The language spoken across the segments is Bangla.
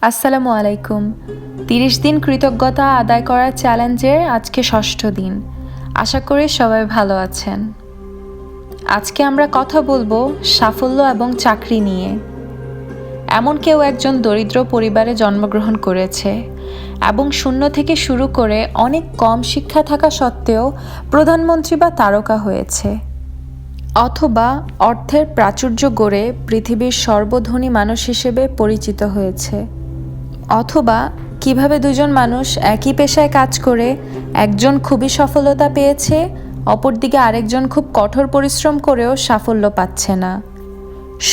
আসসালামু আলাইকুম। 30 দিন কৃতজ্ঞতা আদায় করার চ্যালেঞ্জের আজকে ষষ্ঠ দিন। আশা করি সবাই ভালো আছেন। আজকে আমরা কথা বলবো সাফল্য এবং চাকরি নিয়ে। এমন কেউ একজন দরিদ্র পরিবারে জন্মগ্রহণ করেছে এবং শূন্য থেকে শুরু করে অনেক কম শিক্ষা থাকা সত্ত্বেও প্রধানমন্ত্রী বা তারকা হয়েছে, অথবা অর্থের প্রাচুর্য গড়ে পৃথিবীর সর্বধনী মানুষ হিসেবে পরিচিত হয়েছে, অথবা কিভাবে দুজন মানুষ একই পেশায় কাজ করে একজন খুবই সফলতা পেয়েছে, অপরদিকে আরেকজন খুব কঠোর পরিশ্রম করেও সাফল্য পাচ্ছে না।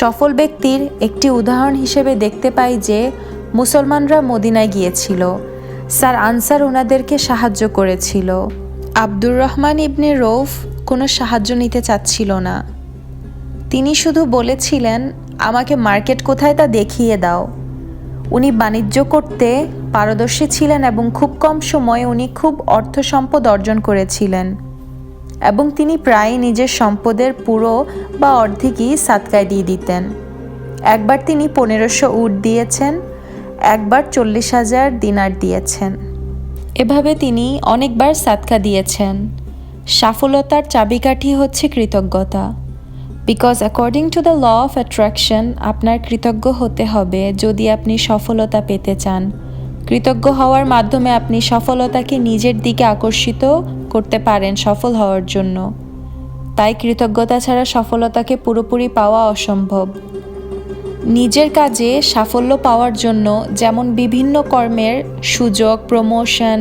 সফল ব্যক্তির একটি উদাহরণ হিসেবে দেখতে পাই যে মুসলমানরা মদিনায় গিয়েছিল, স্যার আনসার ওনাদেরকে সাহায্য করেছিল। আব্দুর রহমান ইবনে রৌফ কোনো সাহায্য নিতে চাচ্ছিল না। তিনি শুধু বলেছিলেন, আমাকে মার্কেট কোথায় তা দেখিয়ে দাও। উনি বাণিজ্য করতে পারদর্শী ছিলেন এবং খুব কম সময়ে উনি খুব অর্থ সম্পদ অর্জন করেছিলেন এবং তিনি প্রায় নিজের সম্পদের পুরো বা অর্ধেকই সাদকায় দিয়ে দিতেন। একবার তিনি 1500 উট দিয়েছেন, একবার 40,000 দিনার দিয়েছেন। এভাবে তিনি অনেকবার সাদকা দিয়েছেন। সফলতার চাবিকাঠি হচ্ছে কৃতজ্ঞতা। Because according to the law of attraction, আপনার কৃতজ্ঞ হতে হবে যদি আপনি সফলতা পেতে চান। কৃতজ্ঞ হওয়ার মাধ্যমে আপনি সফলতাকে নিজের দিকে আকর্ষিত করতে পারেন সফল হওয়ার জন্য। তাই কৃতজ্ঞতা ছাড়া সফলতাকে পুরোপুরি পাওয়া অসম্ভব। নিজের কাজে সাফল্য পাওয়ার জন্য যেমন বিভিন্ন কর্মের সুযোগ, প্রমোশন,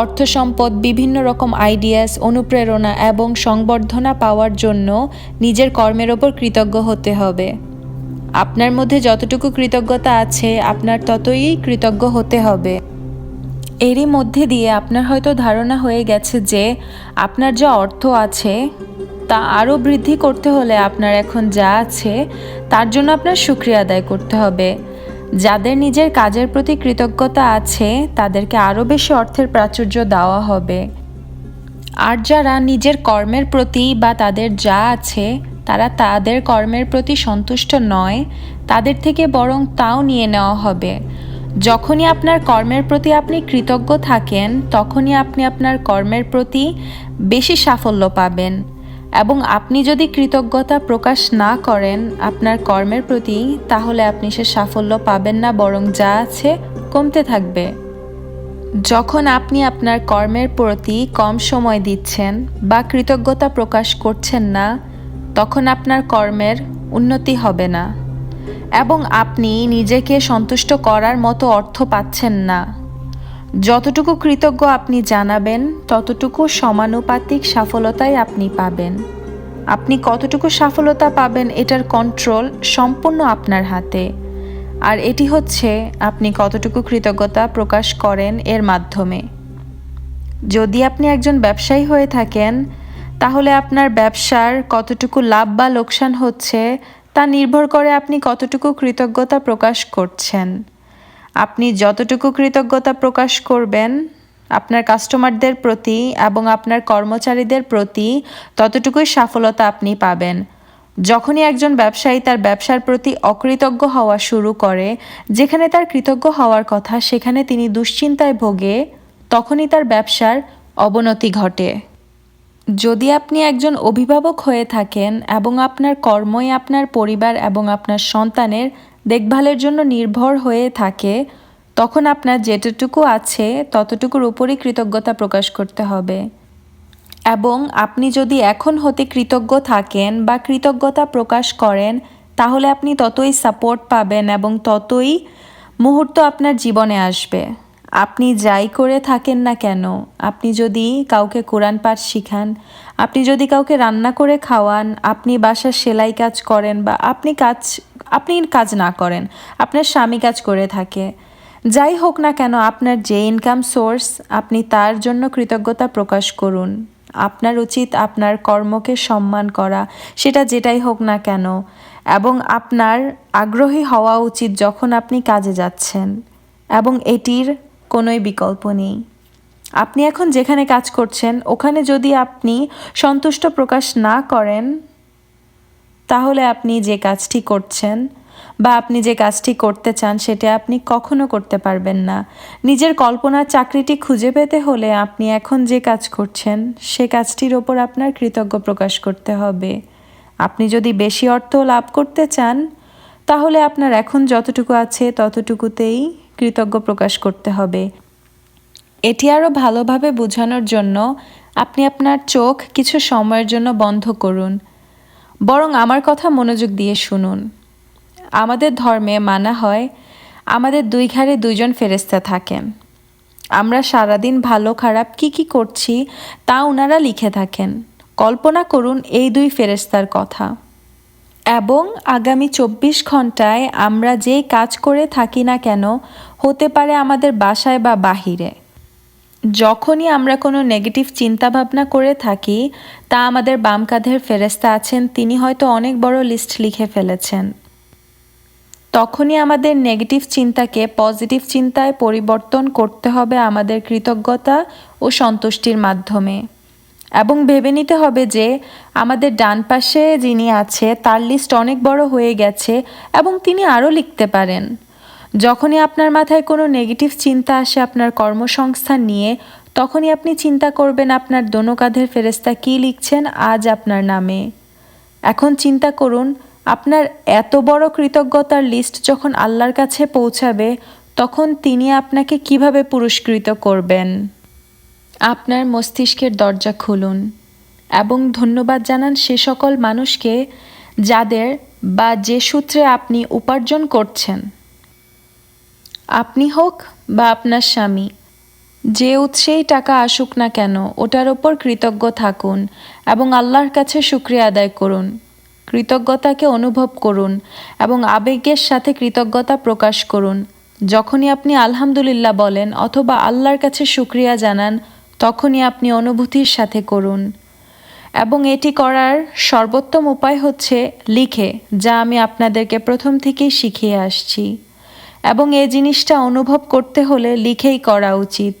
অর্থ সম্পদ, বিভিন্ন রকম আইডিয়াস, অনুপ্রেরণা এবং সংবর্ধনা পাওয়ার জন্য নিজের কর্মের ওপর কৃতজ্ঞ হতে হবে। আপনার মধ্যে যতটুকু কৃতজ্ঞতা আছে আপনার ততই কৃতজ্ঞ হতে হবে। এরই মধ্যে দিয়ে আপনার হয়তো ধারণা হয়ে গেছে যে আপনার যা অর্থ আছে তা আরও বৃদ্ধি করতে হলে আপনার এখন যা আছে তার জন্য আপনার শুকরিয়া আদায় করতে হবে। যাদের নিজের কাজের প্রতি কৃতজ্ঞতা আছে তাদেরকে আরও বেশি অর্থের প্রাচুর্য দেওয়া হবে। আর যারা নিজের কর্মের প্রতি বা তাদের যা আছে তারা তাদের কর্মের প্রতি সন্তুষ্ট নয়, তাদের থেকে বরং তাও নিয়ে নেওয়া হবে। যখনই আপনার কর্মের প্রতি আপনি কৃতজ্ঞ থাকেন তখনই আপনি আপনার কর্মের প্রতি বেশি সাফল্য পাবেন। এবং আপনি যদি কৃতজ্ঞতা প্রকাশ না করেন আপনার কর্মের প্রতি, তাহলে আপনি সে সাফল্য পাবেন না, বরং যা আছে কমতে থাকবে। যখন আপনি আপনার কর্মের প্রতি কম সময় দিচ্ছেন বা কৃতজ্ঞতা প্রকাশ করছেন না, তখন আপনার কর্মের উন্নতি হবে না এবং আপনি নিজেকে সন্তুষ্ট করার মতো অর্থ পাচ্ছেন না। যতটুকু কৃতজ্ঞ আপনি জানাবেন ততটুকু সমানুপাতিক সফলতাই আপনি পাবেন। আপনি কতটুকু সফলতা পাবেন এটার কন্ট্রোল সম্পূর্ণ আপনার হাতে, আর এটি হচ্ছে আপনি কতটুকু কৃতজ্ঞতা প্রকাশ করেন এর মাধ্যমে। যদি আপনি একজন ব্যবসায়ী হয়ে থাকেন তাহলে আপনার ব্যবসার কতটুকু লাভ বা লোকসান হচ্ছে তা নির্ভর করে আপনি কতটুকু কৃতজ্ঞতা প্রকাশ করছেন। আপনি যতটুকু কৃতজ্ঞতা প্রকাশ করবেন আপনার কাস্টমারদের প্রতি এবং আপনার কর্মচারীদের প্রতি, ততটুকুই সফলতা আপনি পাবেন। যখনই একজন ব্যবসায়ী তার ব্যবসার প্রতি অকৃতজ্ঞ হওয়া শুরু করে, যেখানে তার কৃতজ্ঞ হওয়ার কথা সেখানে তিনি দুশ্চিন্তায় ভোগে, তখনই তার ব্যবসার অবনতি ঘটে। যদি আপনি একজন অভিভাবক হয়ে থাকেন এবং আপনার কর্মই আপনার পরিবার এবং আপনার সন্তানের দেখভালের জন্য নির্ভর হয়ে থাকে, তখন আপনার যেটুকু আছে ততটুকুর উপরই কৃতজ্ঞতা প্রকাশ করতে হবে। এবং আপনি যদি এখন হতে কৃতজ্ঞ থাকেন বা কৃতজ্ঞতা প্রকাশ করেন, তাহলে আপনি ততই সাপোর্ট পাবেন এবং ততই মুহূর্ত আপনার জীবনে আসবে। আপনি যাই করে থাকেন না কেন, আপনি যদি কাউকে কোরআন পাঠ শিখান, আপনি যদি কাউকে রান্না করে খাওয়ান, আপনি বাসার সেলাই কাজ করেন বা আপনি কাজ না করেন, আপনার স্বামী কাজ করে থাকে, যাই হোক না কেন আপনার যে ইনকাম সোর্স, আপনি তার জন্য কৃতজ্ঞতা প্রকাশ করুন। আপনার উচিত আপনার কর্মকে সম্মান করা, সেটা যেটাই হোক না কেন, এবং আপনার আগ্রহী হওয়া উচিত যখন আপনি কাজে যাচ্ছেন, এবং এটির কোনোই বিকল্প নেই। আপনি এখন যেখানে কাজ করছেন ওখানে যদি আপনি সন্তুষ্ট প্রকাশ না করেন, তাহলে আপনি যে কাজটি করছেন বা আপনি যে কাজটি করতে চান সেটা আপনি কখনো করতে পারবেন না। নিজের কল্পনার চাকরিটি খুঁজে পেতে হলে আপনি এখন যে কাজ করছেন সে কাজটির ওপর আপনার কৃতজ্ঞ প্রকাশ করতে হবে। আপনি যদি বেশি অর্থ লাভ করতে চান তাহলে আপনার এখন যতটুকু আছে ততটুকুতেই কৃতজ্ঞ প্রকাশ করতে হবে। এটি আরও ভালোভাবে বোঝানোর জন্য আপনি আপনার চোখ কিছু সময়ের জন্য বন্ধ করুন, বরং আমার কথা মনোযোগ দিয়ে শুনুন। আমাদের ধর্মে মানা হয় আমাদের দুই ঘাড়ে দুইজন ফেরেশতা থাকেন। আমরা সারাদিন ভালো খারাপ কি করছি তা ওনারা লিখে থাকেন। কল্পনা করুন এই দুই ফেরেশতার কথা, এবং আগামী 24 ঘন্টায় আমরা যেই কাজ করে থাকি না কেন, হতে পারে আমাদের বাসায় বা বাহিরে, যখনই আমরা কোনো নেগেটিভ চিন্তাভাবনা করে থাকি তা আমাদের বাম কাঁধের ফেরেশতা আছেন, তিনি হয়তো অনেক বড় লিস্ট লিখে ফেলেছেন। তখনই আমাদের নেগেটিভ চিন্তাকে পজিটিভ চিন্তায় পরিবর্তন করতে হবে আমাদের কৃতজ্ঞতা ও সন্তুষ্টির মাধ্যমে, এবং ভেবে নিতে হবে যে আমাদের ডান পাশে যিনি আছে তার লিস্ট অনেক বড় হয়ে গেছে এবং তিনি আরও লিখতে পারেন। যখনই আপনার মাথায় কোনো নেগেটিভ চিন্তা আসে আপনার কর্মসংস্থান নিয়ে, তখনই আপনি চিন্তা করবেন আপনার দোনো কাঁধের ফেরেশতা কী লিখছেন আজ আপনার নামে। এখন চিন্তা করুন আপনার এত বড় কৃতজ্ঞতার লিস্ট যখন আল্লাহর কাছে পৌঁছাবে তখন তিনি আপনাকে কিভাবে পুরস্কৃত করবেন। আপনার মস্তিষ্কের দরজা খুলুন এবং ধন্যবাদ জানান সে সকল মানুষকে যাদের বা যে সূত্রে আপনি উপার্জন করছেন। আপনি হোক বা আপনার স্বামী, যে উৎসেই টাকা আসুক না কেন ওটার ওপর কৃতজ্ঞ থাকুন এবং আল্লাহর কাছে শুকরিয়া আদায় করুন। কৃতজ্ঞতাকে অনুভব করুন এবং আবেগের সাথে কৃতজ্ঞতা প্রকাশ করুন। যখনই আপনি আলহামদুলিল্লাহ বলেন অথবা আল্লাহর কাছে শুকরিয়া জানান তখনই আপনি অনুভূতির সাথে করুন। এবং এটি করার সর্বোত্তম উপায় হচ্ছে লিখে, যা আমি আপনাদেরকে প্রথম থেকেই শিখিয়ে আসছি। এবং এই জিনিসটা অনুভব করতে হলে লিখেই করা উচিত।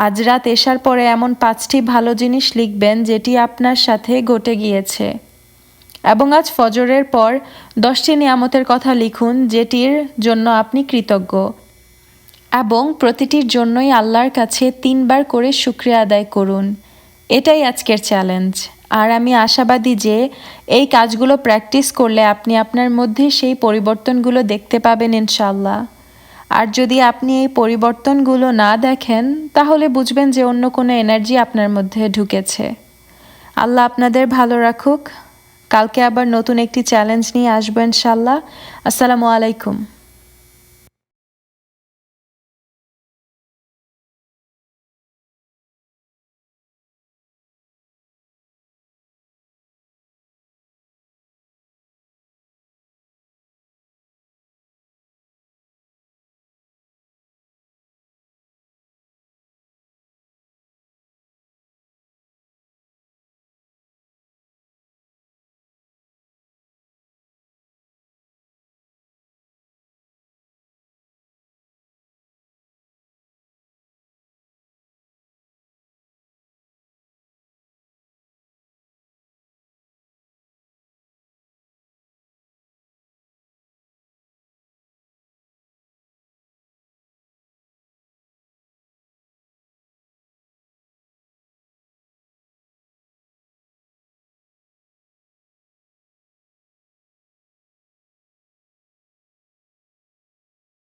আজ রাত এশার পরে এমন 5টি ভালো জিনিস লিখবেন যেটি আপনার সাথে ঘটে গিয়েছে, এবং আজ ফজরের পর 10টি নিয়ামতের কথা লিখুন যেটির জন্য আপনি কৃতজ্ঞ, এবং প্রতিটির জন্যই আল্লাহর কাছে 3 বার করে শুকরিয়া আদায় করুন। এটাই আজকের চ্যালেঞ্জ। আর আমি আশাবাদী যে এই কাজগুলো প্র্যাকটিস করলে আপনি আপনার মধ্যে সেই পরিবর্তনগুলো দেখতে পাবেন ইনশাআল্লাহ। আর যদি আপনি এই পরিবর্তনগুলো না দেখেন তাহলে বুঝবেন যে অন্য কোনো এনার্জি আপনার মধ্যে ঢুকেছে। আল্লাহ আপনাদের ভালো রাখুক। কালকে আবার নতুন একটি চ্যালেঞ্জ নিয়ে আসবো ইনশাআল্লাহ। আসসালামু আলাইকুম।